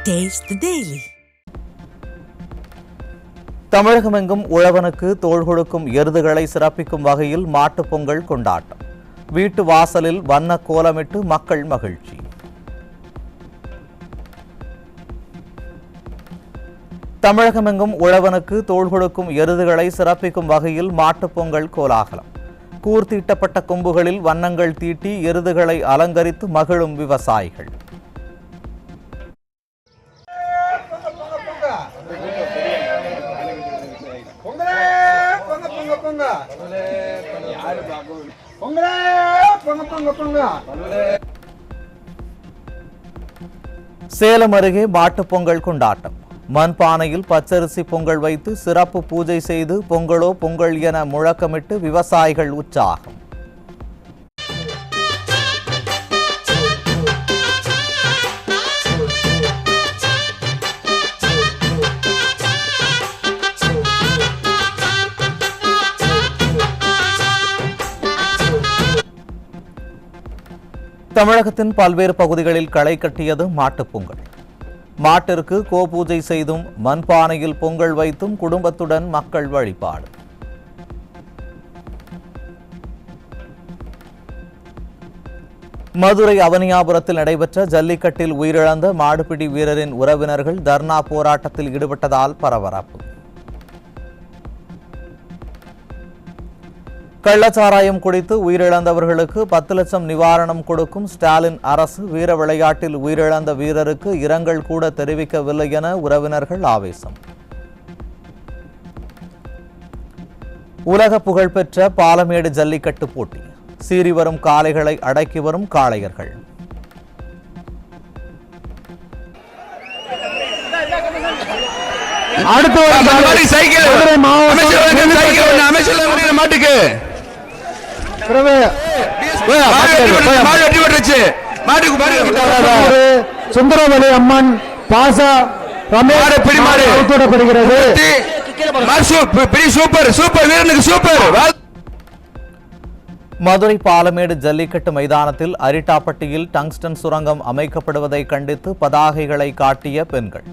Taste the Daily. தமிழகமெங்கும் உழவனுக்கு தோள் கொடுக்கும் எருதுகளை சிறப்பிக்கும் வகையில் மாட்டுப் பொங்கல் கொண்டாட்டம். வீட்டு வாசலில் வண்ண கோலமிட்டு மக்கள் மகிழ்ச்சி. தமிழகமெங்கும் உழவனுக்கு தோள் கொடுக்கும் எருதுகளை சிறப்பிக்கும் வகையில் மாட்டுப் பொங்கல் கோலாகலம். கூர்த்தீட்டப்பட்ட கொம்புகளில் வண்ணங்கள் தீட்டி எருதுகளை அலங்கரித்து மகிழும் விவசாயிகள். சேலம் அருகே மாட்டுப் பொங்கல் கொண்டாட்டம். மண்பானையில் பச்சரிசி பொங்கல் வைத்து சிறப்பு பூஜை செய்து பொங்கலோ பொங்கல் என முழக்கமிட்டு விவசாயிகள் உற்சாகம். தமிழகத்தின் பல்வேறு பகுதிகளில் களை கட்டியது மாட்டுப் பொங்கல். மாட்டிற்கு கோபூஜை செய்தும் மண்பானையில் பொங்கல் வைத்தும் குடும்பத்துடன் மக்கள் வழிபாடு. மதுரை அவனியாபுரத்தில் நடைபெற்ற ஜல்லிக்கட்டில் உயிரிழந்த மாடுபிடி வீரரின் உறவினர்கள் தர்ணா போராட்டத்தில் ஈடுபட்டதால் பரபரப்பு. கள்ளச்சாராயம் குடித்து உயிரிழந்தவர்களுக்கு 10 லட்சம் நிவாரணம் கொடுக்கும் ஸ்டாலின் அரசு வீர விளையாட்டில் உயிரிழந்த வீரருக்கு இரங்கல் கூட தெரிவிக்கவில்லை என உறவினர்கள் ஆவேசம். உலக புகழ்பெற்ற பாலமேடு ஜல்லிக்கட்டு போட்டி. சீறி வரும் காளைகளை அடக்கி வரும் காளையர்கள். சுந்தரவலி அம்மன் பாசா பிடிமாடுகிறது. மதுரை பாலமேடு ஜல்லிக்கட்டு மைதானத்தில் அரிட்டாப்பட்டியில் டங்ஸ்டன் சுரங்கம் அமைக்கப்படுவதை கண்டித்து பதாகைகளை காட்டிய பெண்கள்.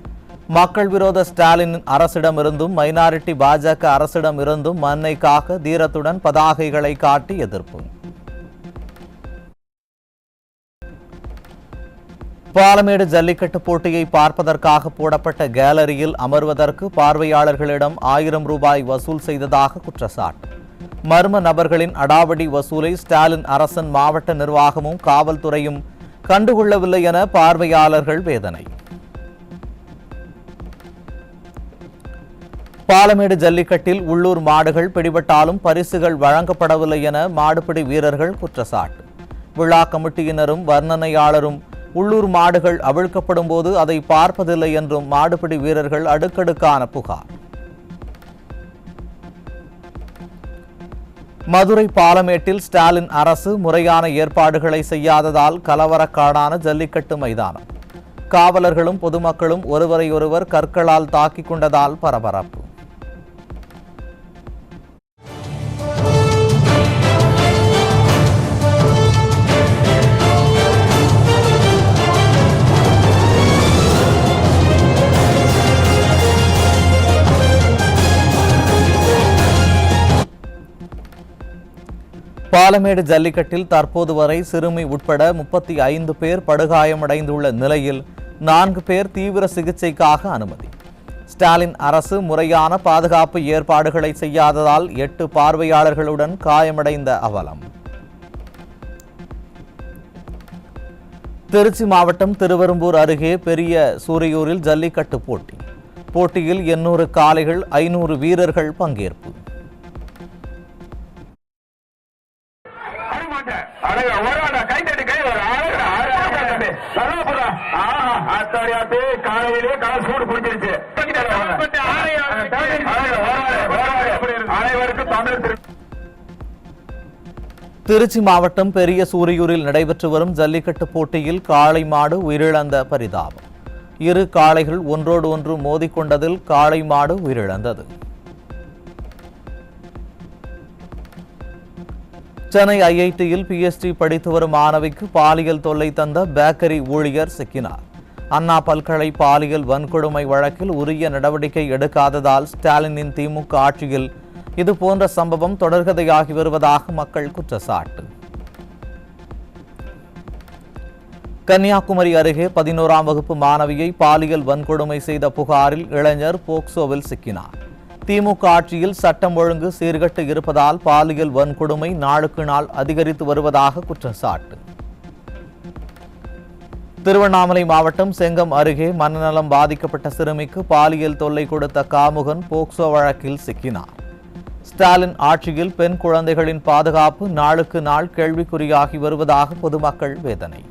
மக்கள் விரோத ஸ்டாலின் அரசிடமிருந்தும் மைனாரிட்டி பாஜக அரசிடம் இருந்தும் மண்ணை காக்க தீரத்துடன் பதாகைகளை காட்டி எதிர்ப்பு. பாலமேடு ஜல்லிக்கட்டு போட்டியை பார்ப்பதற்காக போடப்பட்ட கேலரியில் அமர்வதற்கு பார்வையாளர்களிடம் 1000 ரூபாய் வசூல் செய்ததாக குற்றச்சாட்டு. மர்ம நபர்களின் அடாவடி வசூலை ஸ்டாலின் அரசின் மாவட்ட நிர்வாகமும் காவல்துறையும் கண்டுகொள்ளவில்லை என பார்வையாளர்கள் வேதனை. பாலமேடு ஜல்லிக்கட்டில் உள்ளூர் மாடுகள் பிடிபட்டாலும் பரிசுகள் வழங்கப்படவில்லை என மாடுபிடி வீரர்கள் குற்றச்சாட்டு. விழா கமிட்டியினரும் வர்ணனையாளரும் உள்ளூர் மாடுகள் அவிழ்க்கப்படும் போது அதை பார்ப்பதில்லை என்றும் மாடுபிடி வீரர்கள் அடுக்கடுக்கான புகார். மதுரை பாலமேட்டில் ஸ்டாலின் அரசு முறையான ஏற்பாடுகளை செய்யாததால் கலவரக்காடான ஜல்லிக்கட்டு மைதானம். காவலர்களும் பொதுமக்களும் ஒருவரையொருவர் கற்களால் தாக்கிக் கொண்டதால் பரபரப்பு. பாலமேடு ஜல்லிக்கட்டில் தற்போது வரை சிறுமி உட்பட 35 பேர் படுகாயமடைந்துள்ள நிலையில் 4 பேர் தீவிர சிகிச்சைக்காக அனுமதி. ஸ்டாலின் அரசு முறையான பாதுகாப்பு ஏற்பாடுகளை செய்யாததால் 8 பார்வையாளர்களுடன் காயமடைந்த அவலம். திருச்சி மாவட்டம் திருவெரும்பூர் அருகே பெரிய சூரியூரில் ஜல்லிக்கட்டு போட்டி. போட்டியில் 800 காளைகள் 500 வீரர்கள் பங்கேற்பு. திருச்சி மாவட்டம் பெரிய சூரியூரில் நடைபெற்று வரும் ஜல்லிக்கட்டு போட்டியில் காளை மாடு உயிரிழந்த பரிதாபம். 2 காளைகள் ஒன்றோடு ஒன்று மோதிக்கொண்டதில் காளை மாடு உயிரிழந்தது. சென்னை ஐஐடியில் PhD படித்து வரும் மாணவிக்கு பாலியல் தொல்லை தந்த பேக்கரி ஊழியர் சிக்கினார். அண்ணா பல்கலை பாலியல் வன்கொடுமை வழக்கில் உரிய நடவடிக்கை எடுக்காததால் ஸ்டாலினின் திமுக ஆட்சியில் இதுபோன்ற சம்பவம் தொடர்கதையாகி வருவதாக மக்கள் குற்றச்சாட்டு. கன்னியாகுமரி அருகே 11ஆம் வகுப்பு மாணவியை பாலியல் வன்கொடுமை செய்த புகாரில் இளைஞர் போக்சோவில் சிக்கினார். திமுக ஆட்சியில் சட்டம் ஒழுங்கு சீர்கெட்டு இருப்பதால் பாலியல் வன்கொடுமை நாளுக்கு நாள் அதிகரித்து வருவதாக குற்றச்சாட்டு. திருவண்ணாமலை மாவட்டம் செங்கம் அருகே மனநலம் பாதிக்கப்பட்ட சிறுமிக்கு பாலியல் தொல்லை கொடுத்த காமுகன் போக்சோ வழக்கில் சிக்கினார். ஸ்டாலின் ஆட்சியில் பெண் குழந்தைகளின் பாதுகாப்பு நாளுக்கு நாள் கேள்விக்குறியாகி வருவதாக பொதுமக்கள் வேதனை.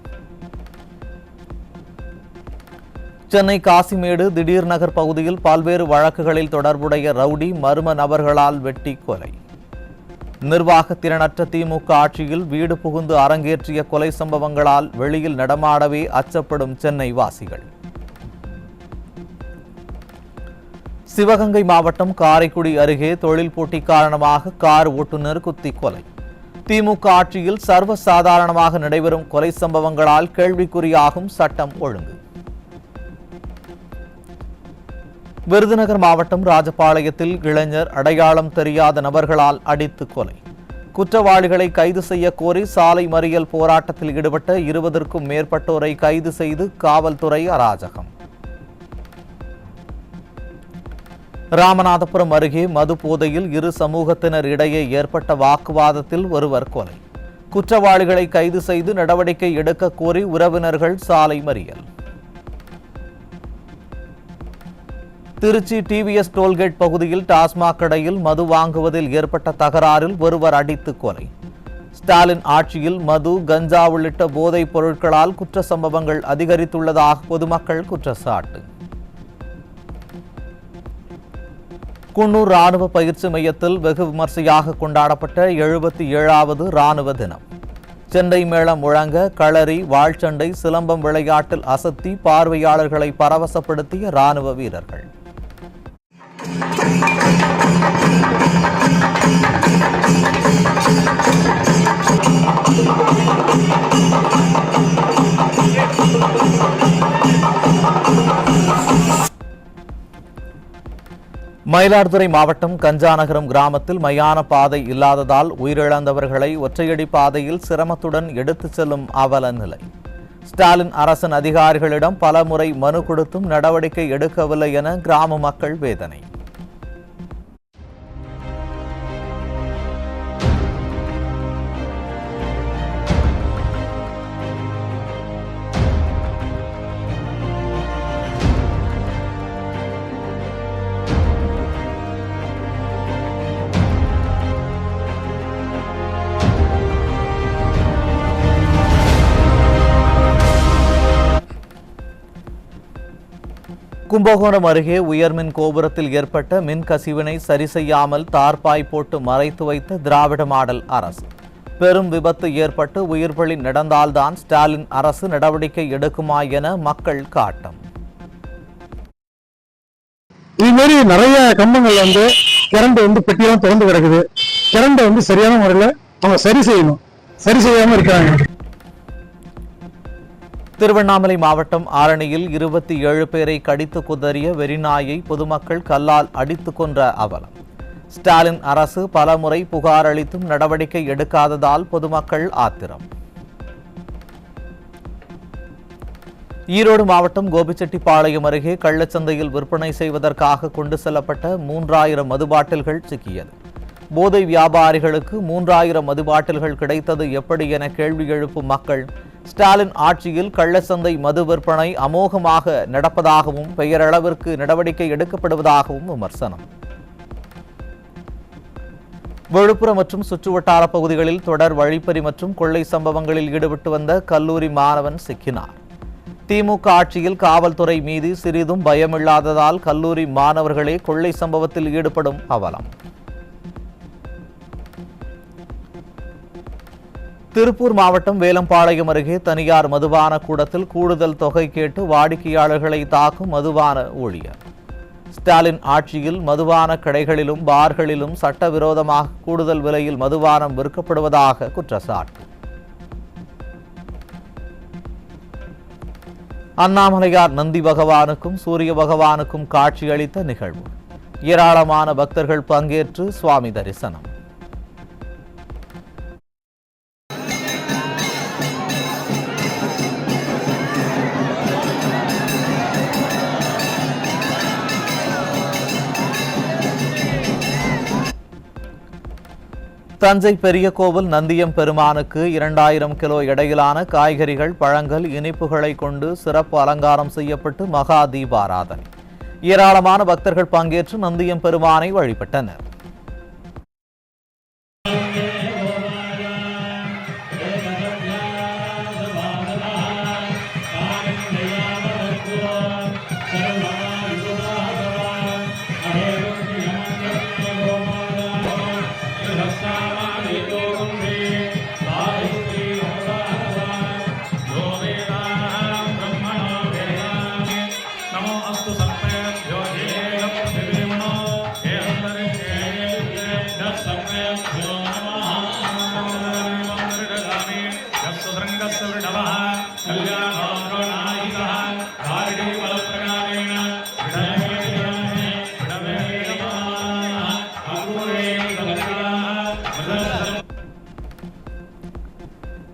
சென்னை காசிமேடு திடீர் நகர் பகுதியில் பல்வேறு வழக்குகளில் தொடர்புடைய ரவுடி மர்ம நபர்களால் வெட்டி கொலை. நிர்வாக திறனற்ற திமுக ஆட்சியில் வீடு புகுந்து அரங்கேற்றிய கொலை சம்பவங்களால் வெளியில் நடமாடவே அச்சப்படும் சென்னை வாசிகள். சிவகங்கை மாவட்டம் காரைக்குடி அருகே தொழில் போட்டி காரணமாக கார் ஓட்டுநர் குத்தி கொலை. திமுக ஆட்சியில் சர்வசாதாரணமாக நடைபெறும் கொலை சம்பவங்களால் கேள்விக்குறியாகும் சட்டம் ஒழுங்கு. விருதுநகர் மாவட்டம் ராஜபாளையத்தில் இளைஞர் அடையாளம் தெரியாத நபர்களால் அடித்து கொலை. குற்றவாளிகளை கைது செய்ய கோரி சாலை மறியல் போராட்டத்தில் ஈடுபட்ட 20க்கும் மேற்பட்டோரை கைது செய்து காவல்துறை அராஜகம். ராமநாதபுரம் அருகே மது போதையில் இரு சமூகத்தினர் இடையே ஏற்பட்ட வாக்குவாதத்தில் ஒருவர் கொலை. குற்றவாளிகளை கைது செய்து நடவடிக்கை எடுக்க கோரி உறவினர்கள் சாலை மறியல். திருச்சி டிவிஎஸ் டோல்கேட் பகுதியில் டாஸ்மாக் கடையில் மது வாங்குவதில் ஏற்பட்ட தகராறில் ஒருவர் அடித்து கொலை. ஸ்டாலின் ஆட்சியில் மது, கஞ்சா உள்ளிட்ட போதைப் பொருட்களால் குற்ற சம்பவங்கள் அதிகரித்துள்ளதாக பொதுமக்கள் குற்றச்சாட்டு. குன்னூர் ராணுவ பயிற்சி மையத்தில் வெகு விமர்சையாக கொண்டாடப்பட்ட 77வது ராணுவ தினம். செண்டை மேளம் முழங்க களரி, வாழ்ச்சண்டை, சிலம்பம் விளையாட்டில் அசத்தி பார்வையாளர்களை பரவசப்படுத்திய ராணுவ வீரர்கள். மயிலாடுதுறை மாவட்டம் கஞ்சாநகரம் கிராமத்தில் மயான பாதை இல்லாததால் உயிரிழந்தவர்களை ஒற்றையடி பாதையில் சிரமத்துடன் எடுத்துச் செல்லும் அவல நிலை. ஸ்டாலின் அரசின் அதிகாரிகளிடம் பலமுறை மனு கொடுத்தும் நடவடிக்கை எடுக்கவில்லை என கிராம மக்கள் வேதனை. கும்பகோணம் அருகே உயர்மின் கோபுரத்தில் ஏற்பட்ட மின் கசிவினை சரி செய்யாமல் தார்பாய் போட்டு மறைத்து வைத்த திராவிட மாடல் அரசு. பெரும் விபத்து ஏற்பட்டு உயிர்பலி நடந்தால்தான் ஸ்டாலின் அரசு நடவடிக்கை எடுக்குமா என மக்கள் காட்டம். இதுமாரி நிறைய கம்பங்கள் கரண்ட் பெட்டியெல்லாம் திறந்து கிடக்குது. கரண்ட் சரியான முறையில் அவங்க சரி செய்யணும், சரி செய்யாம இருக்காங்க. திருவண்ணாமலை மாவட்டம் ஆரணியில் 27 பேரை கடித்து குதறிய வெறிநாயை பொதுமக்கள் கல்லால் அடித்து கொன்ற அவலம். ஸ்டாலின் அரசு பலமுறை புகார் அளித்தும் நடவடிக்கை எடுக்காததால் பொதுமக்கள் ஆத்திரம். ஈரோடு மாவட்டம் கோபிச்செட்டிப்பாளையம் அருகே கள்ளச்சந்தையில் விற்பனை செய்வதற்காக கொண்டு செல்லப்பட்ட 3000 மதுபாட்டில்கள் சிக்கியது. போதை வியாபாரிகளுக்கு 3000 மதுபாட்டில்கள் கிடைத்தது எப்படி என கேள்வி எழுப்பும் மக்கள் ஸ்டாலின் ஆட்சியில் கள்ளச்சந்தை மது விற்பனை அமோகமாக நடப்பதாகவும் பெயரளவிற்கு நடவடிக்கை எடுக்கப்படுவதாகவும் விமர்சனம். விழுப்புரம் மற்றும் சுற்றுவட்டார பகுதிகளில் தொடர் வழிப்பறி மற்றும் கொள்ளை சம்பவங்களில் ஈடுபட்டு வந்த கல்லூரி மாணவன் சிக்கினார். திமுக ஆட்சியில் காவல்துறை மீது சிறிதும் பயமில்லாததால் கல்லூரி மாணவர்களே கொள்ளை சம்பவத்தில் ஈடுபடும் அவலம். திருப்பூர் மாவட்டம் வேலம்பாளையம் அருகே தனியார் மதுபான கூடத்தில் கூடுதல் தொகை கேட்டு வாடிக்கையாளர்களை தாக்கும் மதுபான ஊழியர். ஸ்டாலின் ஆட்சியில் மதுபான கடைகளிலும் பார்களிலும் சட்டவிரோதமாக கூடுதல் விலையில் மதுபானம் விற்கப்படுவதாக குற்றச்சாட்டு. அண்ணாமலையார் நந்தி பகவானுக்கும் சூரிய பகவானுக்கும் காட்சியளித்த நிகழ்வு. ஏராளமான பக்தர்கள் பங்கேற்று சுவாமி தரிசனம். தஞ்சை பெரிய கோவில் நந்தியம் பெருமானுக்கு 2000 கிலோ எடையிலான காய்கறிகள், பழங்கள், இனிப்புகளை கொண்டு சிறப்பு அலங்காரம் செய்யப்பட்டு மகா தீபாராதனை. ஏராளமான பக்தர்கள் பங்கேற்று நந்தியம் பெருமானை வழிபட்டனர்.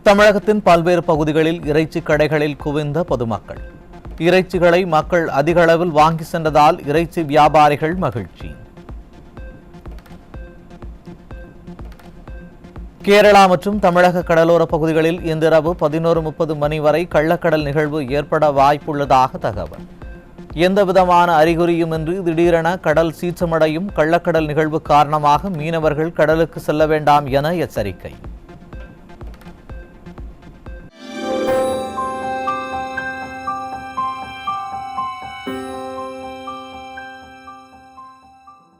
தமிழகத்தின் பல்வேறு பகுதிகளில் இறைச்சி கடைகளில் குவிந்த பொதுமக்கள். இறைச்சிகளை மக்கள் அதிக அளவில் வாங்கி சென்றதால் இறைச்சி வியாபாரிகள் மகிழ்ச்சி. கேரளா மற்றும் தமிழக கடலோர பகுதிகளில் இன்றிரவு 11:30 மணி வரை கள்ளக்கடல் நிகழ்வு ஏற்பட வாய்ப்புள்ளதாக தகவல். எந்தவிதமான அறிகுறியுமின்றி திடீரென கடல் சீற்றமடையும். கள்ளக்கடல் நிகழ்வு காரணமாக மீனவர்கள் கடலுக்கு செல்ல வேண்டாம் என எச்சரிக்கை.